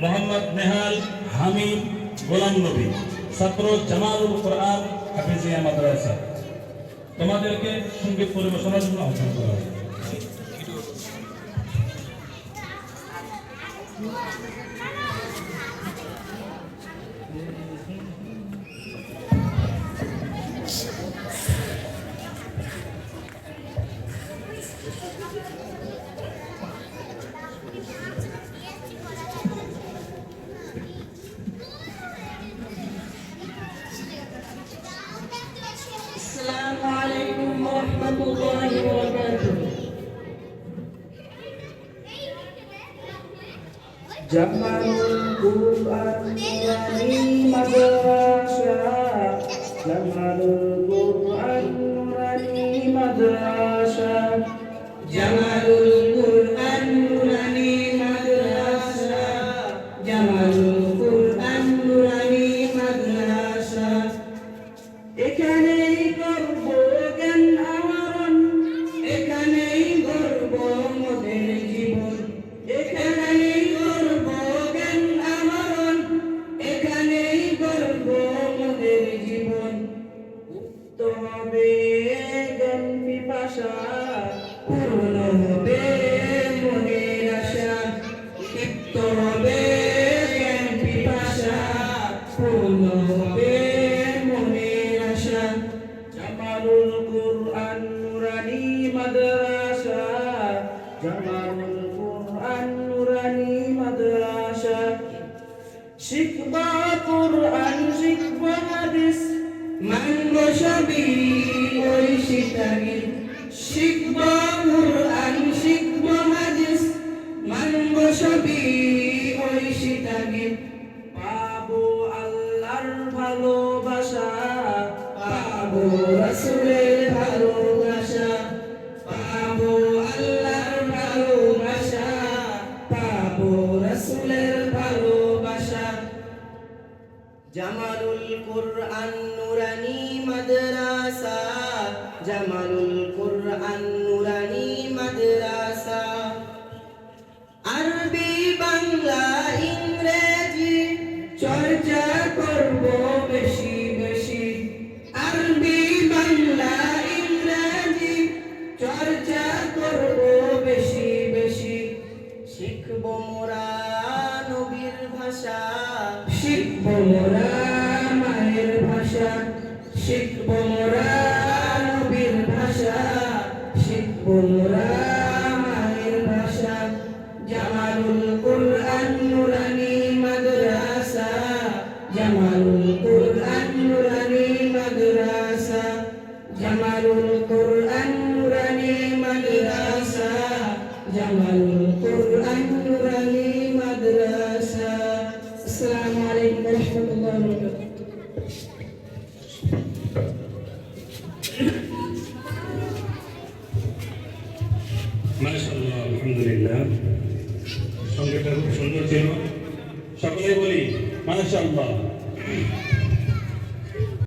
মোহাম্মদ নেহাল হামিদ গোলাম নবী, ছাত্র জামালুল কোরআন হাফিজিয়া মাদ্রাসা। তোমাদেরকে সঙ্গীত পরিবেশনার জন্য আহ্বান করা হয়। السلام عليكم ورحمة الله وبركاته. Jamalul Quran Nurani Madrasah, Jamalul Quran Nurani Madrasah, Jamalul Quran Nurani Madrasah, Jamalul Quran Nurani Madrasah. এখানেই গর্ব জ্ঞান আহরণ, এখানেই গর্ব মোদের জীবন, এখানেই গর্ব জ্ঞান আহরণ, এখানেই গর্ব মোদের জীবন। মুক্ত হবে জ্ঞান পিপাসা, পূর্ণ হবে মনের আশা, তৃপ্ত হবে জ্ঞান পিপাসা, পূর্ণ হবে জামালুল কুরআন নুরানি মাদ্রাসা, জামালুল কুরআন নুরানি মাদ্রাসা। শিখবা কুরআন শিখবা হাদিস, মানব সবই ওই শিখাগি। শিখবা কুরআন শিখবা হাদিস, মানব সবই ওই শিখাগি। পাবো আল্লাহর ভালোবাসা, পাবো রাসূলের ভালোবাসা, পাবো আল্লাহর ভালোবাসা, পাবো রাসূলের ভালোবাসা। জামালুল কুরআন নুরানি মাদ্রাসা, জামালুল কুরআন নুরানি মাদ্রাসা। আরবি বাংলা ইংরেজি চর্চা করব বেশি বেশি, আরবি বাংলা ইংরেজি চর্চা করব বেশি বেশি। শিখব মোরা নবীর ভাষা, শিখব মোরা মায়ের ভাষা, শিখব মোরা নবীর ভাষা, শিখব মোরা মায়ের ভাষা। জামালুল কুরআন নুরানি মাদ্রাসা, জামালুল কুরআন নুরানি মাদ্রাসা, জামালুল কুরআন নুরানি মাদ্রাসা, জামালুল কুরআন নুরানি মাদ্রাসা। আসসালামু আলাইকুম ওয়া রাহমাতুল্লাহি ওয়া বারাকাতুহু। মাশাআল্লাহ, আলহামদুলিল্লাহ। সঙ্গীতটা খুব সুন্দর ছিল, সকলে বলি মাশাআল্লাহ।